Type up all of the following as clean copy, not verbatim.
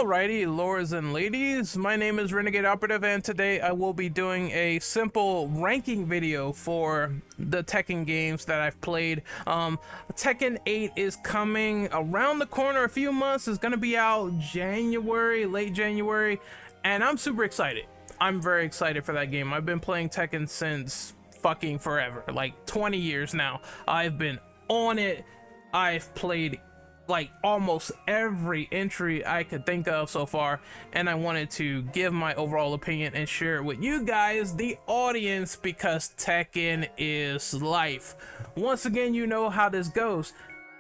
Alrighty, lords and ladies, my name is Renegade Operative, and today I will be doing a simple ranking video for the Tekken games that I've played. Tekken 8 is coming around the corner, a few months. It's gonna be out January, late January, and I'm super excited. I'm very excited for that game. I've been playing Tekken since fucking forever, like 20 years now. I've been on it. I've played like almost every entry I could think of so far, and I wanted to give my overall opinion and share it with you guys, the audience, because Tekken is life. Once again, you know how this goes.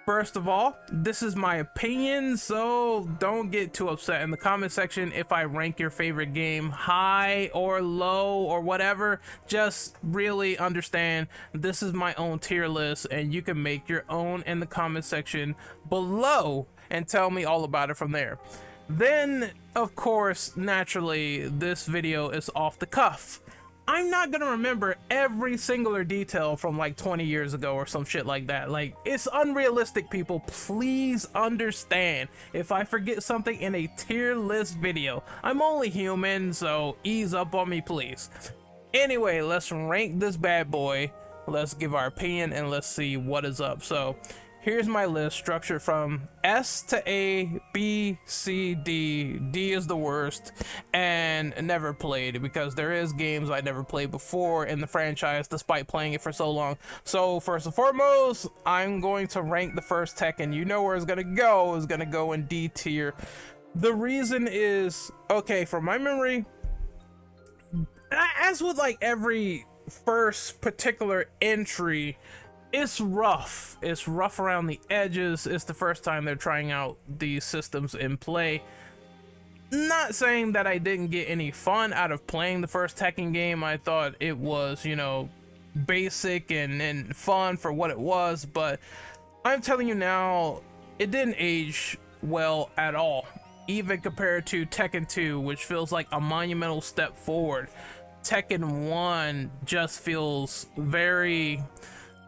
First of all, this is my opinion, so don't get too upset in the comment section if I rank your favorite game high or low or whatever. Just really understand this is my own tier list, and you can make your own in the comment section below and tell me all about it from there. Then, of course, naturally, this video is off the cuff. I'm not gonna remember every singular detail from like 20 years ago or some shit like that. Like, it's unrealistic, people. Please understand if I forget something in a tier list video. I'm only human, so ease up on me, please. Anyway, let's rank this bad boy. Let's give our opinion and let's see what is up. So here's my list, structured from S to A, B, C, D. D is the worst, and never played, because there is games I never played before in the franchise despite playing it for so long. So first and foremost, I'm going to rank the first Tekken. You know where it's gonna go. It's gonna go in D tier. The reason is, okay, from my memory, as with like every first particular entry, it's rough. It's rough around the edges. It's the first time they're trying out these systems in play. Not saying that I didn't get any fun out of playing the first Tekken game. I thought it was, you know, basic and fun for what it was, but I'm telling you now, it didn't age well at all, even compared to Tekken 2, which feels like a monumental step forward. Tekken 1 just feels very,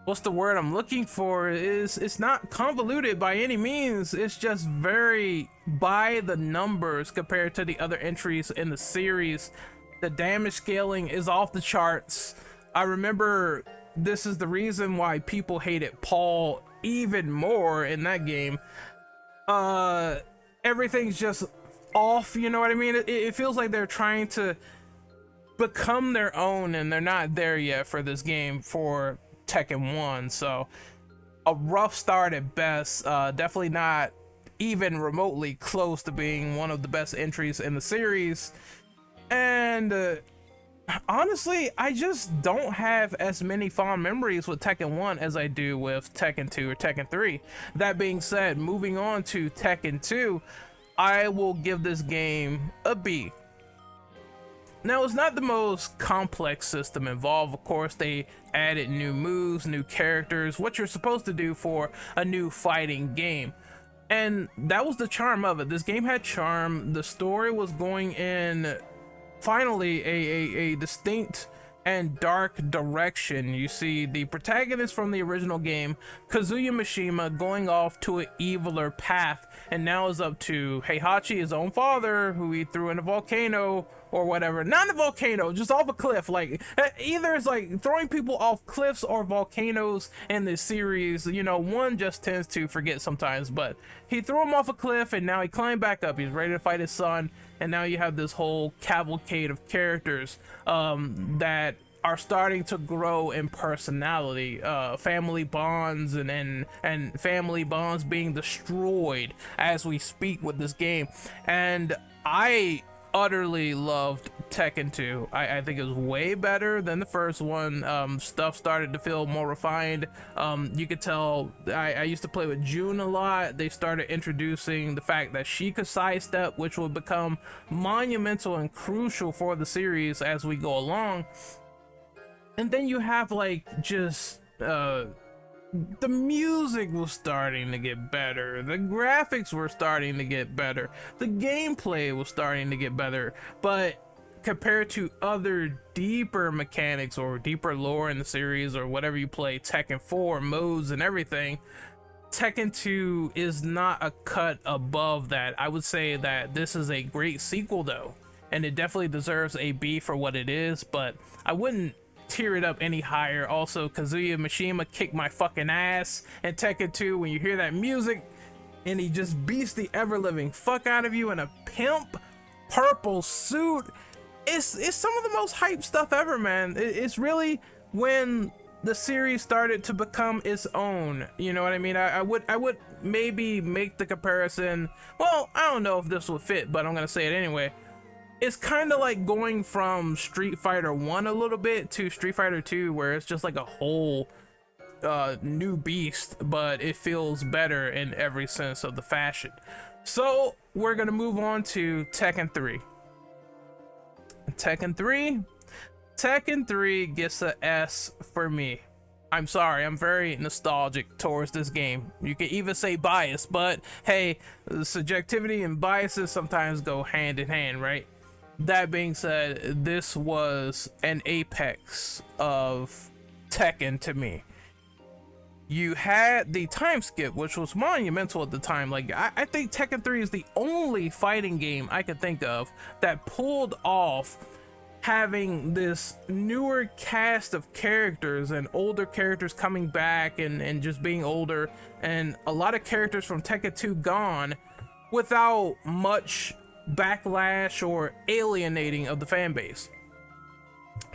what's the word I'm looking for, is it's not convoluted by any means. It's just very by the numbers compared to the other entries in the series. The damage scaling is off the charts. I remember this is the reason why people hated Paul even more in that game. Everything's just off, you know what I mean? It feels like they're trying to become their own, and they're not there yet for this game for Tekken 1. So a rough start at best. Definitely not even remotely close to being one of the best entries in the series. And honestly, I just don't have as many fond memories with Tekken 1 as I do with Tekken 2 or Tekken 3. That being said, moving on to Tekken 2, I will give this game a B. Now, it's not the most complex system involved. Of course, they added new moves, new characters, what you're supposed to do for a new fighting game. And that was the charm of it. This game had charm. The story was going in, finally, a distinct and dark direction. You see the protagonist from the original game, Kazuya Mishima, going off to an eviler path, and now is up to Heihachi, his own father, who he threw in a volcano or whatever. Not a volcano, just off a cliff. Like, either it's like throwing people off cliffs or volcanoes in this series. You know, one just tends to forget sometimes, but he threw him off a cliff and now he climbed back up. He's ready to fight his son, and now you have this whole cavalcade of characters that are starting to grow in personality, family bonds and family bonds being destroyed as we speak with this game. And I utterly loved Tekken 2. I think it was way better than the first one. Stuff started to feel more refined. You could tell I used to play with June a lot. They started introducing the fact that she could sidestep, which will become monumental and crucial for the series as we go along. And then you have like just the music was starting to get better, the graphics were starting to get better, the gameplay was starting to get better. But compared to other deeper mechanics or deeper lore in the series, or whatever you play, Tekken 4 modes and everything, Tekken 2 is not a cut above that. I would say that this is a great sequel though, and it definitely deserves a B for what it is, but I wouldn't tier it up any higher. Also, Kazuya Mishima kicked my fucking ass in Tekken 2. When you hear that music and he just beats the ever-living fuck out of you in a pimp purple suit, it's some of the most hype stuff ever, man. It's really when the series started to become its own, you know what I mean? I would maybe make the comparison, well, I don't know if this will fit, but I'm gonna say it anyway. It's kind of like going from Street Fighter 1 a little bit to Street Fighter 2, where it's just like a whole new beast, but it feels better in every sense of the fashion. So we're gonna move on to Tekken 3. Tekken 3 gets a S for me. I'm sorry, I'm very nostalgic towards this game. You can even say bias, but hey, subjectivity and biases sometimes go hand in hand, right? That being said, this was an apex of Tekken to me. You had the time skip, which was monumental at the time. Like, I think Tekken 3 is the only fighting game I could think of that pulled off having this newer cast of characters and older characters coming back and just being older, and a lot of characters from Tekken 2 gone without much backlash or alienating of the fan base.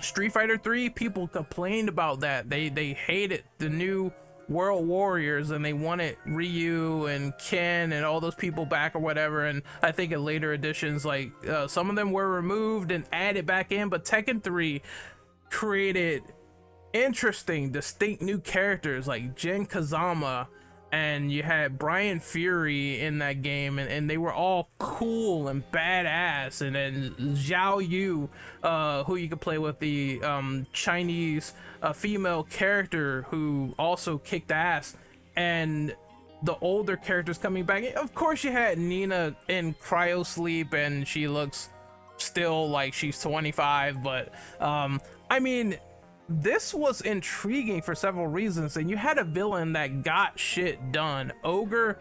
Street Fighter 3, people complained about that. They hated the new World Warriors and they wanted Ryu and Ken and all those people back or whatever. And I think in later editions, like some of them were removed and added back in, but Tekken 3 created interesting, distinct new characters like Jin Kazama, and you had Brian Fury in that game, and they were all cool and badass. And then Zhao Yu, who you could play with, the Chinese female character who also kicked ass, and the older characters coming back. Of course, you had Nina in cryo sleep, and she looks still like she's 25, but I mean, this was intriguing for several reasons, and you had a villain that got shit done. Ogre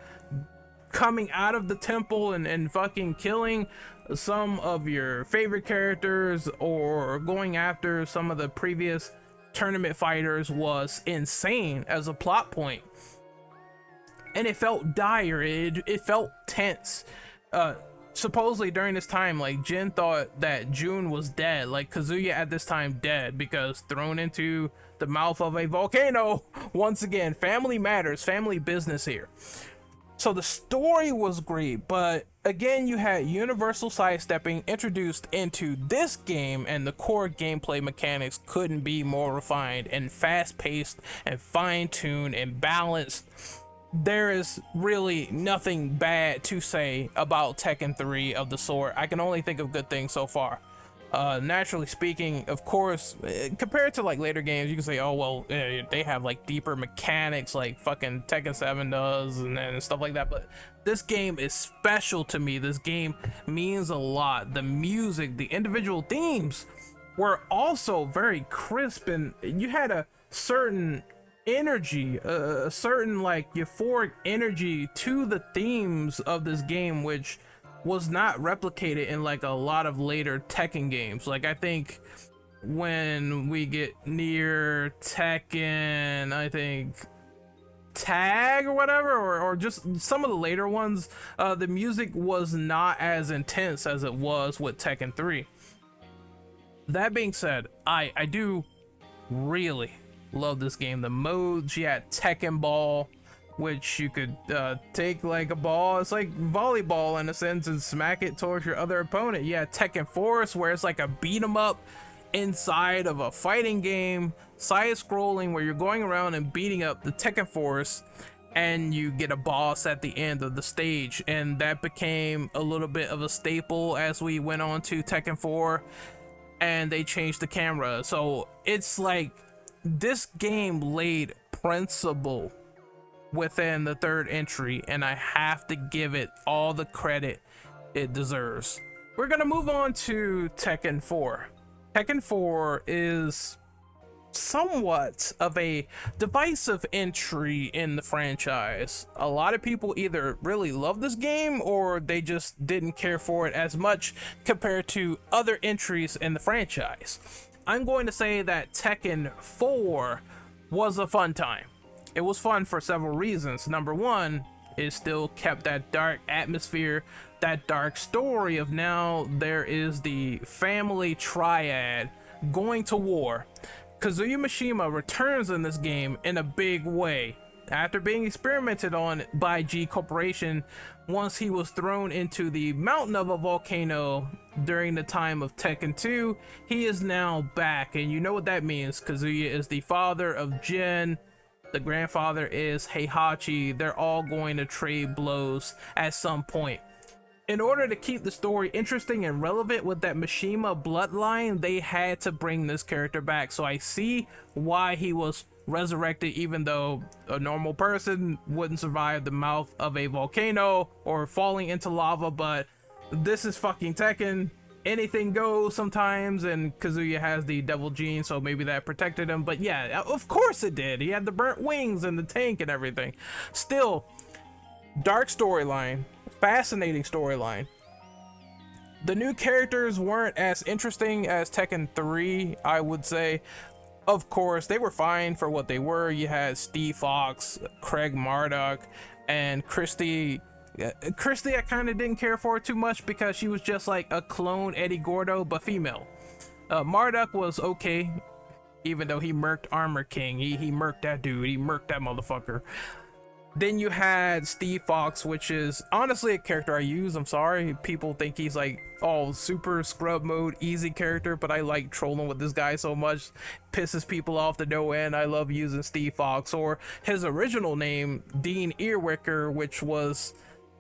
coming out of the temple and fucking killing some of your favorite characters or going after some of the previous tournament fighters was insane as a plot point, and it felt dire. It felt tense. Supposedly during this time, like, Jin thought that June was dead, like Kazuya at this time dead, because thrown into the mouth of a volcano. Once again, family matters, family business here. So the story was great, but again, you had universal sidestepping introduced into this game, and the core gameplay mechanics couldn't be more refined and fast-paced and fine-tuned and balanced. There is really nothing bad to say about Tekken 3 of the sort. I can only think of good things so far. Naturally speaking, of course, compared to like later games, you can say, oh well, they have like deeper mechanics like fucking Tekken 7 does and stuff like that, but this game is special to me. This game means a lot. The music, the individual themes were also very crisp, and you had a certain energy, a certain like euphoric energy to the themes of this game, which was not replicated in like a lot of later Tekken games. Like, I think when we get near Tekken, I think Tag or whatever, or just some of the later ones, the music was not as intense as it was with Tekken 3. That being said, I do really love this game. The modes, you had Tekken Ball, which you could take like a ball, it's like volleyball in a sense, and smack it towards your other opponent. You had Tekken Force, where it's like a beat 'em up inside of a fighting game, side scrolling, where you're going around and beating up the Tekken Force, and you get a boss at the end of the stage. And that became a little bit of a staple as we went on to Tekken 4, and they changed the camera. So it's like this game laid principle within the third entry, and I have to give it all the credit it deserves. We're gonna move on to Tekken 4. Tekken 4 is somewhat of a divisive entry in the franchise. A lot of people either really love this game or they just didn't care for it as much compared to other entries in the franchise. I'm going to say that Tekken 4 was a fun time. It was fun for several reasons. Number one, it still kept that dark atmosphere, that dark story of now there is the family triad going to war. Kazuya Mishima returns in this game in a big way. After being experimented on by G Corporation once he was thrown into the mountain of a volcano during the time of Tekken 2, he is now back, and you know what that means. Kazuya is the father of Jin, the grandfather is Heihachi. They're all going to trade blows at some point. In order to keep the story interesting and relevant with that Mishima bloodline, they had to bring this character back. So I see why he was resurrected, even though a normal person wouldn't survive the mouth of a volcano or falling into lava. But this is fucking Tekken. Anything goes sometimes, and Kazuya has the devil gene, so maybe that protected him. But yeah, of course it did. He had the burnt wings and the tank and everything. Still, dark storyline, fascinating storyline. The new characters weren't as interesting as Tekken 3, I would say. Of course, they were fine for what they were. You had Steve Fox, Craig Marduk, and Christy. Christy I kind of didn't care for too much because she was just like a clone Eddie Gordo, but female. Marduk was okay, even though he murked Armor King. He murked that dude. He murked that motherfucker. Then you had Steve Fox, which is honestly a character I use. I'm sorry, people think he's like, oh, super scrub mode, easy character, but I like trolling with this guy so much. Pisses people off to no end. I love using Steve Fox, or his original name, Dean Earwicker, which was,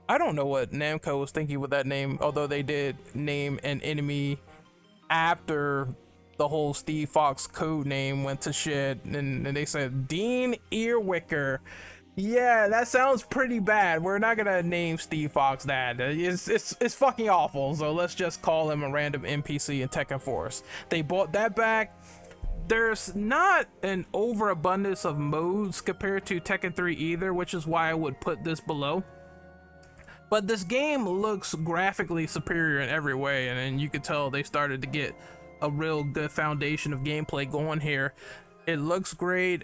I don't know what Namco was thinking with that name, although they did name an enemy after the whole Steve Fox code name went to shit, and they said Dean Earwicker. Yeah, that sounds pretty bad. We're not gonna name Steve Fox that. It's fucking awful. So let's just call him a random NPC in Tekken Force. They brought that back. There's not an overabundance of modes compared to Tekken 3 either, which is why I would put this below. But this game looks graphically superior in every way, and you can tell they started to get a real good foundation of gameplay going here. It looks great.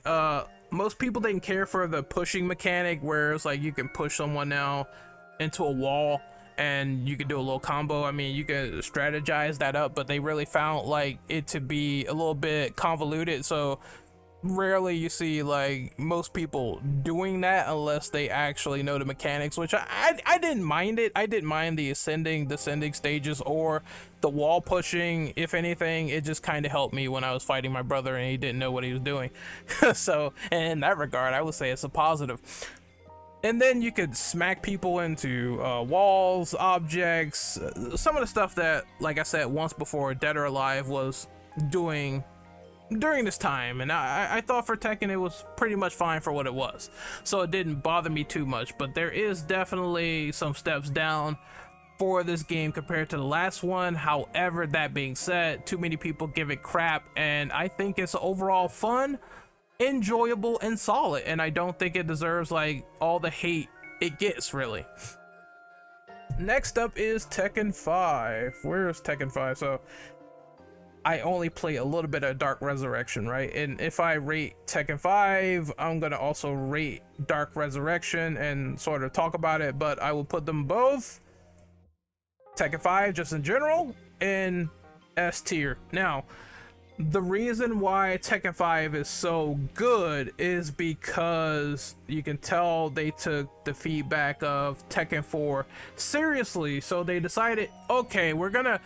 Most people didn't care for the pushing mechanic, where it's like you can push someone now into a wall and you can do a little combo. I mean, you can strategize that up, but they really found like it to be a little bit convoluted, so rarely you see like most people doing that unless they actually know the mechanics, which I didn't mind it. I didn't mind the ascending, descending stages or the wall pushing. If anything, it just kind of helped me when I was fighting my brother and he didn't know what he was doing. So in that regard, I would say it's a positive. And then you could smack people into walls, objects, some of the stuff that, like I said once before, Dead or Alive was doing during this time, and I thought for Tekken it was pretty much fine for what it was, so it didn't bother me too much. But there is definitely some steps down for this game compared to the last one. However, that being said, too many people give it crap, and I think it's overall fun, enjoyable, and solid, and I don't think it deserves like all the hate it gets, really. Next up is Tekken 5. Where's Tekken 5? So I only play a little bit of Dark Resurrection, right? And if I rate Tekken 5, I'm gonna also rate Dark Resurrection and sort of talk about it, but I will put them both, Tekken 5 just in general, in S tier. Now, the reason why Tekken 5 is so good is because you can tell they took the feedback of Tekken 4 seriously, so they decided, okay, we're gonna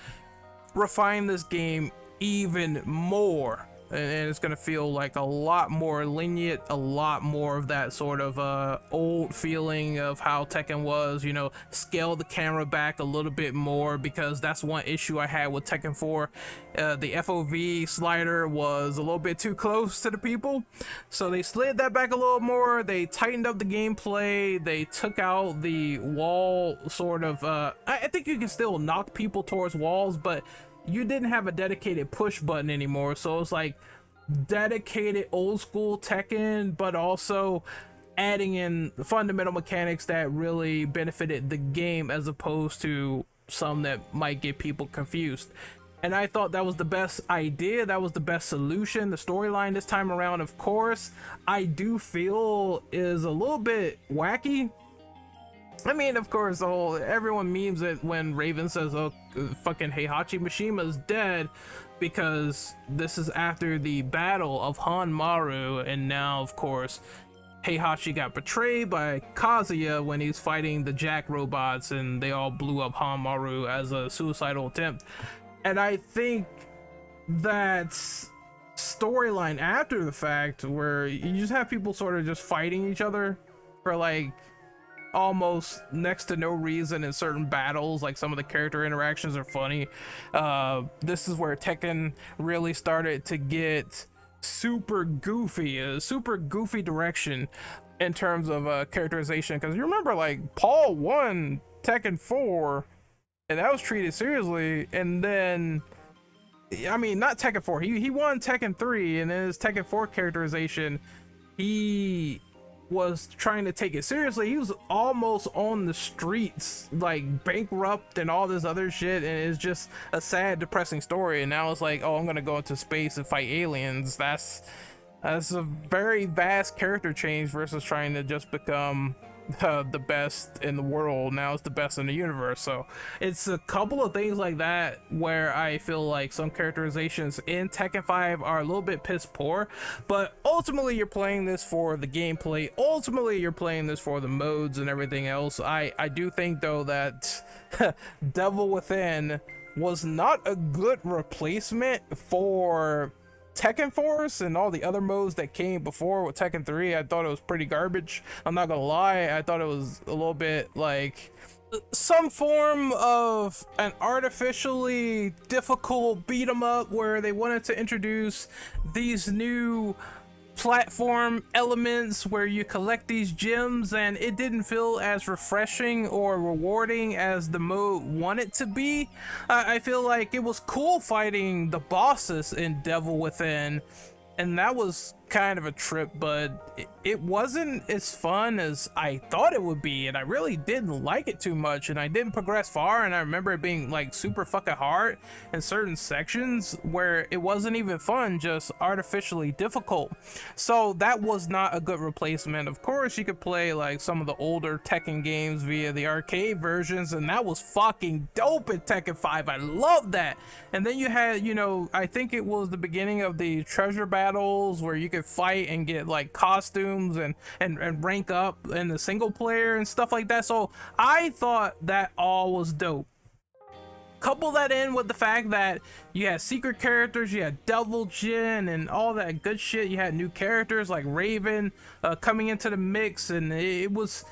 refine this game even more, and it's gonna feel like a lot more lenient, a lot more of that sort of old feeling of how Tekken was, you know, scale the camera back a little bit more, because that's one issue I had with Tekken 4. The FOV slider was a little bit too close to the people, so they slid that back a little more. They tightened up the gameplay, they took out the wall sort of I think you can still knock people towards walls, but you didn't have a dedicated push button anymore, so it's like dedicated old school Tekken, but also adding in the fundamental mechanics that really benefited the game as opposed to some that might get people confused. And I thought that was the best idea, that was the best solution. The storyline this time around, of course, I do feel is a little bit wacky. I mean, of course, the whole everyone memes it when Raven says, "Oh, fucking Heihachi Mishima's dead," because this is after the battle of Hanmaru, and now, of course, Heihachi got betrayed by Kazuya when he's fighting the Jack robots, and they all blew up Hanmaru as a suicidal attempt. And I think that storyline after the fact, where you just have people sort of just fighting each other for like almost next to no reason in certain battles, like some of the character interactions are funny. This is where Tekken really started to get super goofy, a super goofy direction in terms of characterization, because you remember like Paul won Tekken 4 and that was treated seriously, and then I mean not Tekken 4, he won Tekken 3, and in his Tekken 4 characterization he was trying to take it seriously. He was almost on the streets, like bankrupt and all this other shit, and it's just a sad, depressing story. And now it's like, oh, I'm gonna go into space and fight aliens. That's a very vast character change versus trying to just become the best in the world. Now it's the best in the universe. So it's a couple of things like that where I feel like some characterizations in Tekken 5 are a little bit piss poor, but ultimately you're playing this for the gameplay, ultimately you're playing this for the modes and everything else. I do think though that Devil Within was not a good replacement for Tekken Force and all the other modes that came before with Tekken 3. I thought it was pretty garbage. I'm not gonna lie. I thought it was a little bit like some form of an artificially difficult beat 'em up where they wanted to introduce these new platform elements where you collect these gems, and it didn't feel as refreshing or rewarding as the mode wanted to be. I feel like it was cool fighting the bosses in Devil Within, and that was kind of a trip, but it wasn't as fun as I thought it would be, and I really didn't like it too much, and I didn't progress far. And I remember it being like super fucking hard in certain sections where it wasn't even fun, just artificially difficult. So that was not a good replacement. Of course you could play like some of the older Tekken games via the arcade versions, and that was fucking dope in Tekken 5. I love that. And then you had, you know, I think it was the beginning of the treasure battles where you could fight and get like costumes and rank up in the single player and stuff like that. So I thought that all was dope. Couple that in with the fact that you had secret characters, you had Devil Jin and all that good shit. You had new characters like Raven coming into the mix, and it was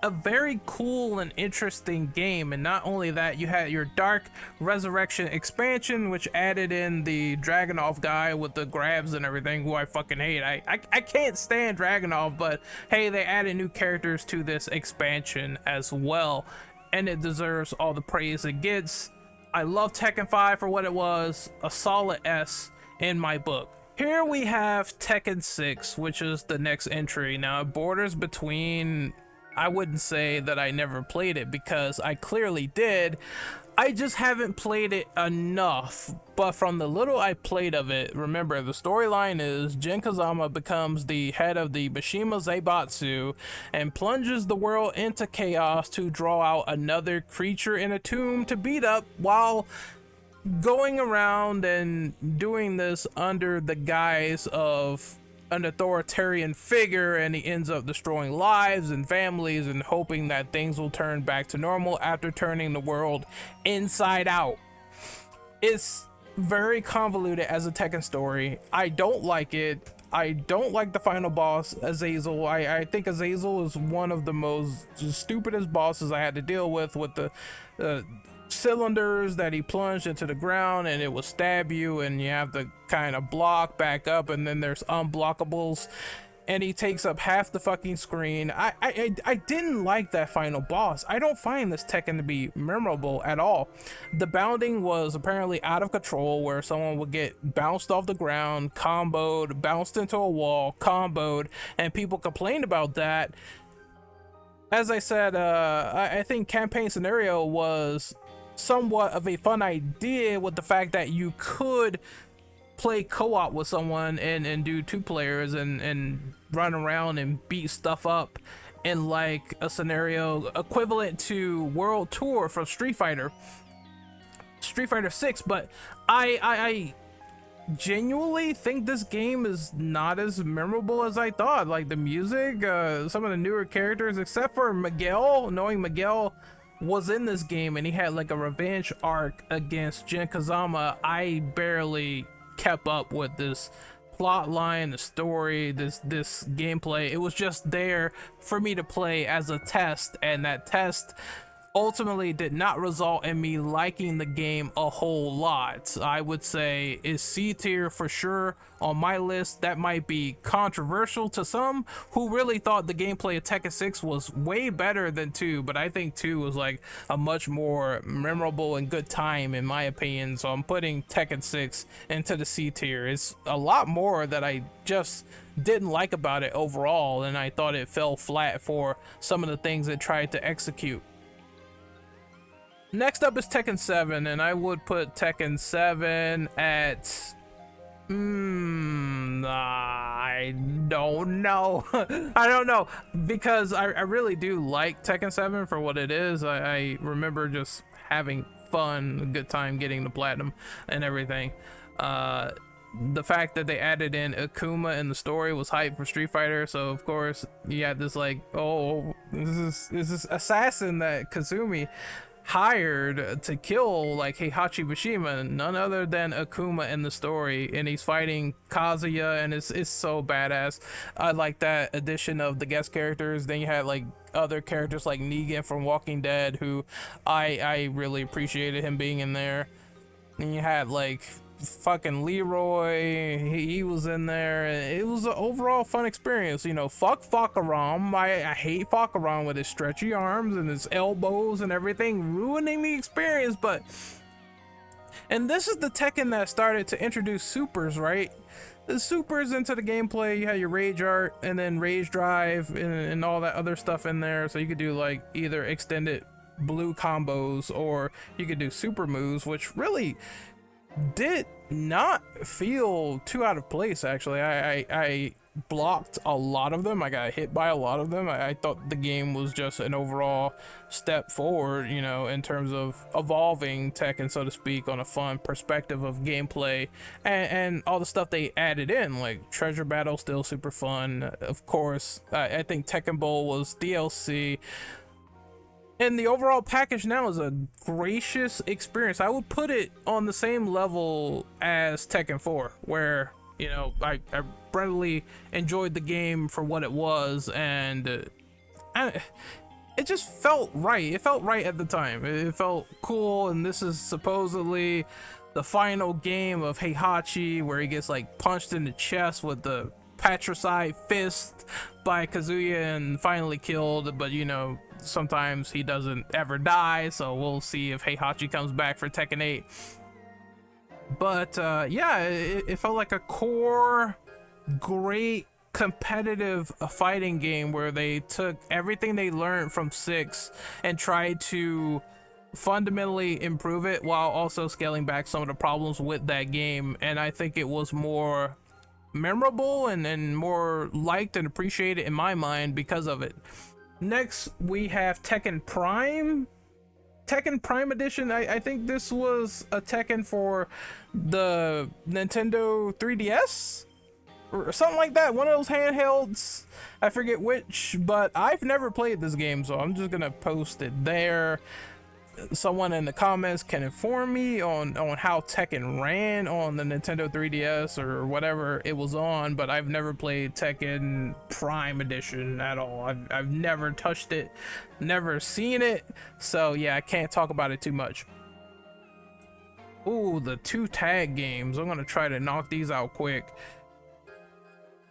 a very cool and interesting game. And not only that, you had your Dark Resurrection expansion, which added in the Dragunov guy with the grabs and everything, who I fucking hate. I can't stand Dragunov, but hey, they added new characters to this expansion as well, and it deserves all the praise it gets. I love Tekken 5 for what it was, a solid S in my book. Here we have Tekken 6, which is the next entry. Now it borders between, I wouldn't say that I never played it, because I clearly did. I just haven't played it enough. But from the little I played of it, remember the storyline is Jin Kazama becomes the head of the Mishima Zaibatsu and plunges the world into chaos to draw out another creature in a tomb to beat up, while going around and doing this under the guise of an authoritarian figure, and he ends up destroying lives and families and hoping that things will turn back to normal after turning the world inside out. It's very convoluted as a Tekken story. I don't like it. I don't like the final boss, Azazel. I think Azazel is one of the most stupidest bosses I had to deal with the cylinders that he plunged into the ground, and it will stab you and you have to kind of block back up, and then there's unblockables. and he takes up half the fucking screen. I didn't like that final boss. I don't find this Tekken to be memorable at all. The bounding was apparently out of control, where someone would get bounced off the ground, comboed, bounced into a wall, comboed, and people complained about that. As I said, I think campaign scenario was somewhat of a fun idea, with the fact that you could play co-op with someone and do 2 players and run around and beat stuff up in like a scenario equivalent to World Tour from Street Fighter 6. But I genuinely think this game is not as memorable as I thought. Like the music, some of the newer characters, except for Miguel, knowing Miguel was in this game and he had like a revenge arc against Jin Kazama, I barely kept up with this plot line, the story, this gameplay. It was just there for me to play as a test, and that test ultimately did not result in me liking the game a whole lot. I would say is C tier for sure on my list. That might be controversial to some who really thought the gameplay of Tekken 6 was way better than 2, but I think 2 was like a much more memorable and good time in my opinion. So I'm putting Tekken 6 into the C tier. It's a lot more that I just didn't like about it overall, and I thought it fell flat for some of the things it tried to execute. Next up is Tekken 7, and I would put Tekken 7 at I don't know. I don't know, because I really do like Tekken 7 for what it is. I remember just having fun, a good time getting the platinum and everything. The fact that they added in Akuma in the story was hype for Street Fighter, so of course you had this like, oh, this is assassin that Kazumi hired to kill like Heihachi Mishima, none other than Akuma in the story, and he's fighting Kazuya, and it's so badass. I like that addition of the guest characters. Then you had like other characters like Negan from Walking Dead, who I really appreciated him being in there. And you had like fucking Leroy, he was in there, and it was an overall fun experience. You know, fuck Fakaram. I hate Fakaram with his stretchy arms and his elbows and everything, ruining the experience. And this is the Tekken that started to introduce supers, right? The supers into the gameplay. You had your rage art and then rage drive and all that other stuff in there, so you could do like either extended blue combos or you could do super moves, which really did not feel too out of place. Actually, I blocked a lot of them. I got hit by a lot of them. I thought the game was just an overall step forward, you know, in terms of evolving Tekken, so to speak, on a fun perspective of gameplay and all the stuff they added in, like treasure battle, still super fun. Of course, I think Tekken Bowl was DLC. And the overall package now is a gracious experience. I would put it on the same level as Tekken 4, where, you know, I readily enjoyed the game for what it was, and it just felt right. It felt right at the time. It felt cool, and this is supposedly the final game of Heihachi, where he gets like punched in the chest with the patricide fist by Kazuya and finally killed. But you know, sometimes he doesn't ever die, so we'll see if Heihachi comes back for Tekken 8. But yeah, it felt like a core great competitive fighting game where they took everything they learned from 6 and tried to fundamentally improve it while also scaling back some of the problems with that game. And I think it was more memorable and more liked and appreciated in my mind because of it. Next we have Tekken Prime Edition. I think this was a Tekken for the Nintendo 3DS or something like that, one of those handhelds, I forget which, but I've never played this game, so I'm just gonna post it there. Someone in the comments can inform me on how Tekken ran on the Nintendo 3DS or whatever it was on, but I've never played Tekken Prime Edition at all. I've never touched it, never seen it, so yeah, I can't talk about it too much. Ooh, the 2 tag games. I'm gonna try to knock these out quick.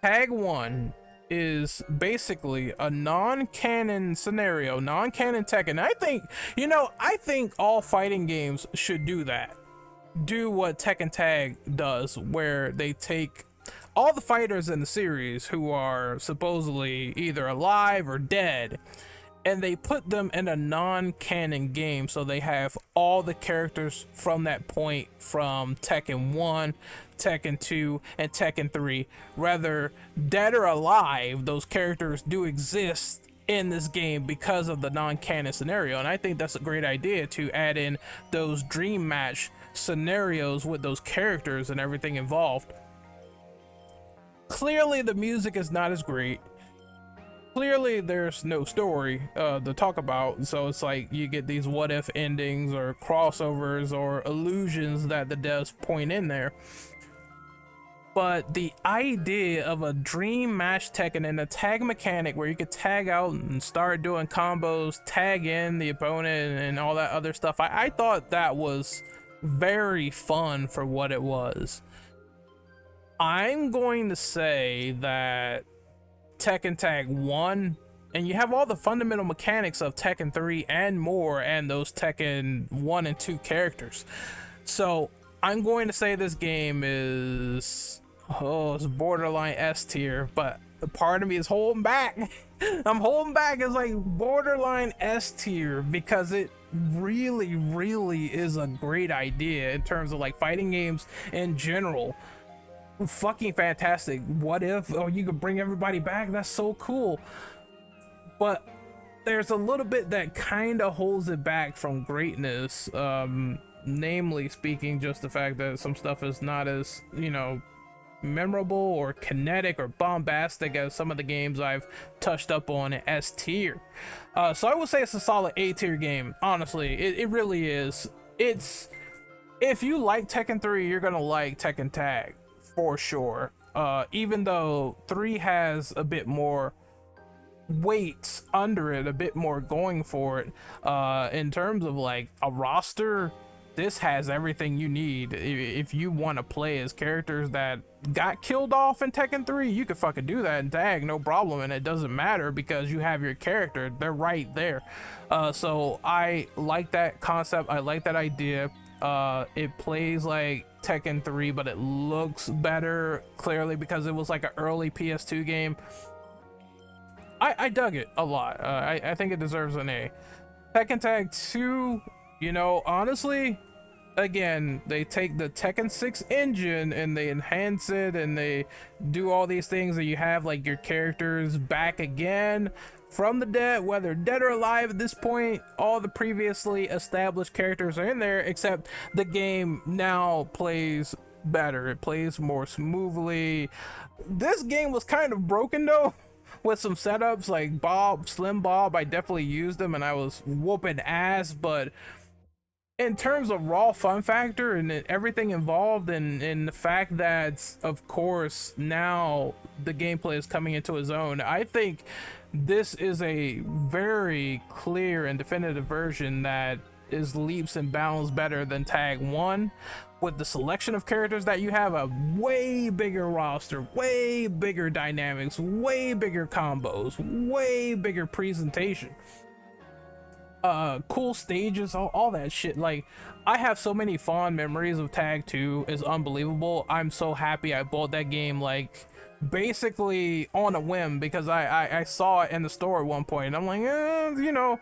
Tag 1, is basically a non-canon scenario, non-canon Tekken. I think, you know, I think all fighting games should do that. Do what Tekken Tag does, where they take all the fighters in the series who are supposedly either alive or dead, and they put them in a non-canon game, so they have all the characters from that point, from Tekken 1, Tekken 2, and Tekken 3. Whether dead or alive, those characters do exist in this game because of the non-canon scenario. And I think that's a great idea, to add in those dream match scenarios with those characters and everything involved. Clearly the music is not as great. Clearly there's no story to talk about, so it's like you get these what if endings or crossovers or illusions that the devs point in there. But the idea of a dream match Tekken and a tag mechanic where you could tag out and start doing combos, tag in the opponent and all that other stuff, I thought that was very fun for what it was. I'm going to say that Tekken Tag 1, and you have all the fundamental mechanics of Tekken 3 and more, and those Tekken 1 and 2 characters. So I'm going to say this game is, it's borderline S tier, but part of me is holding back. I'm holding back. It's like borderline S tier because it really is a great idea in terms of like fighting games in general. Fucking fantastic. What if, oh, you could bring everybody back? That's so cool. But there's a little bit that kind of holds it back from greatness, namely speaking, just the fact that some stuff is not as, you know, memorable or kinetic or bombastic as some of the games I've touched up on in S tier. So I would say it's a solid A tier game. Honestly, it really is. It's, if you like Tekken 3, you're gonna like Tekken Tag for sure. Even though 3 has a bit more weight under it, a bit more going for it, in terms of like a roster, this has everything you need. If you want to play as characters that got killed off in Tekken 3, you could fucking do that in Tag, no problem, and it doesn't matter because you have your character. They're right there. So I like that concept. I like that idea. It plays like Tekken 3, but it looks better, clearly because it was like an early PS2 game. I dug it a lot. I think it deserves an A. Tekken Tag 2, you know, honestly, again, they take the Tekken 6 engine and they enhance it and they do all these things that you have like your characters back again from the dead, whether dead or alive at this point. All the previously established characters are in there, except the game now plays better. It plays more smoothly. This game was kind of broken though, with some setups like Slim Bob. I definitely used them and I was whooping ass, but in terms of raw fun factor and everything involved, and the fact that of course now the gameplay is coming into its own, I think this is a very clear and definitive version that is leaps and bounds better than Tag 1. With the selection of characters that you have, a way bigger roster, way bigger dynamics, way bigger combos, way bigger presentation, cool stages, all that shit. Like, I have so many fond memories of Tag 2. It's unbelievable. I'm so happy I bought that game like basically on a whim because I saw it in the store at one point and I'm like, you know,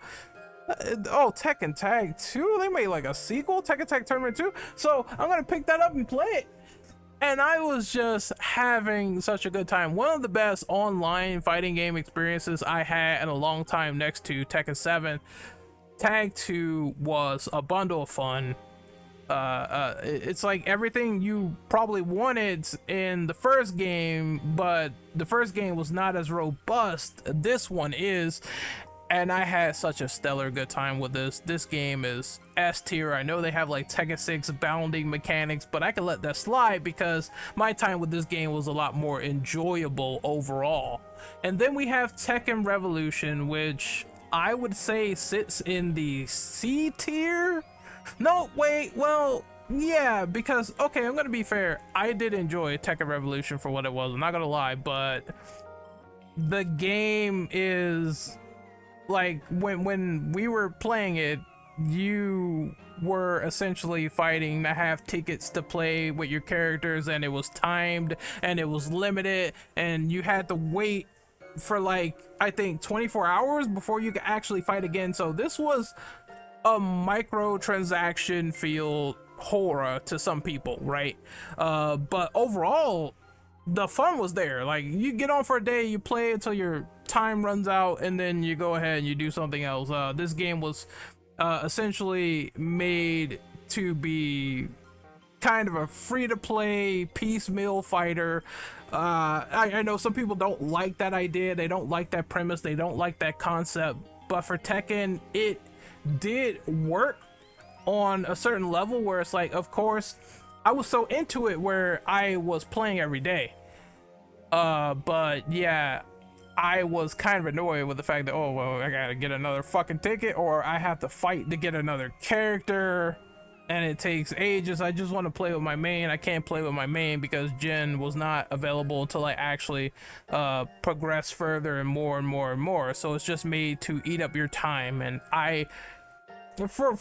oh, Tekken Tag 2, they made like a sequel, Tekken Tag Tournament 2, so I'm gonna pick that up and play it. And I was just having such a good time. One of the best online fighting game experiences I had in a long time, next to Tekken 7. Tag 2 was a bundle of fun. It's like everything you probably wanted in the first game, but the first game was not as robust. This one is, and I had such a stellar good time with this. This game is S tier. I know they have like Tekken 6 bounding mechanics, but I can let that slide because my time with this game was a lot more enjoyable overall. And then we have Tekken Revolution, which I would say sits in the C tier. No, wait, well, yeah, because, okay, I'm gonna be fair, I did enjoy Tekken Revolution for what it was, I'm not gonna lie, but the game is like when we were playing it, you were essentially fighting to have tickets to play with your characters, and it was timed and it was limited, and you had to wait for like I think 24 hours before you could actually fight again. So this was a microtransaction feel horror to some people, right? But overall, the fun was there. Like, you get on for a day, you play until your time runs out, and then you go ahead and you do something else. This game was essentially made to be kind of a free-to-play piecemeal fighter. I know some people don't like that idea, they don't like that premise, they don't like that concept, but for Tekken, it did work on a certain level where it's like, of course, I was so into it where I was playing every day. But yeah, I was kind of annoyed with the fact that, oh, well, I gotta get another fucking ticket, or I have to fight to get another character, and it takes ages. I just want to play with my main. I can't play with my main because Jin was not available until I actually progress further and more and more and more. So it's just made to eat up your time, and for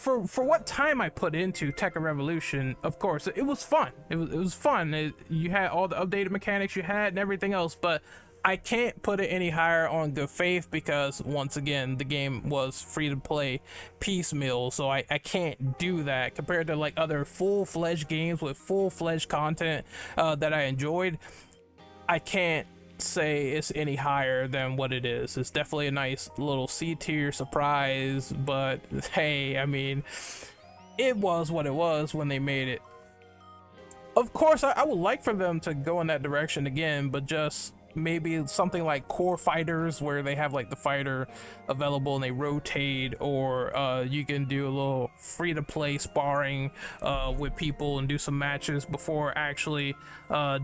what time I put into Tekken Revolution, of course, it was fun. It was fun. You had all the updated mechanics you had and everything else, but I can't put it any higher on good faith because, once again, the game was free to play piecemeal, so I can't do that compared to like other full-fledged games with full-fledged content that I enjoyed. I can't say it's any higher than what it is. It's definitely a nice little C-tier surprise, but hey, I mean, it was what it was when they made it. Of course, I would like for them to go in that direction again, but just maybe something like Core Fighters, where they have like the fighter available and they rotate, or you can do a little free-to-play sparring with people and do some matches before actually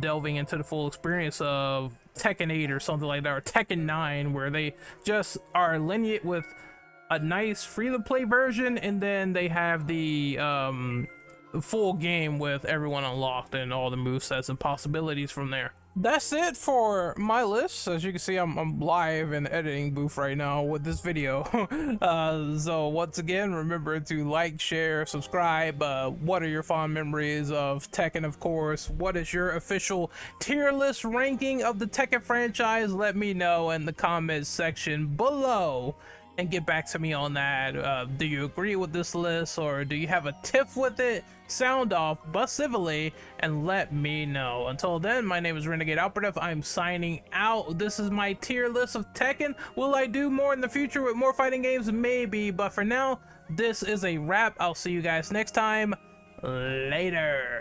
delving into the full experience of Tekken 8 or something like that, or Tekken 9, where they just are linear with a nice free-to-play version, and then they have the full game with everyone unlocked and all the movesets and possibilities from there. That's it for my list. As you can see, I'm live in the editing booth right now with this video. So once again, remember to like, share, subscribe. What are your fond memories of Tekken, of course? What is your official tier list ranking of the Tekken franchise? Let me know in the comments section below and get back to me on that. Do you agree with this list, or do you have a tiff with it? Sound off, but civilly, and let me know. Until then, my name is Renegade Operative. I'm signing out. This is my tier list of Tekken. Will I do more in the future with more fighting games? Maybe, but for now, this is a wrap. I'll see you guys next time. Later.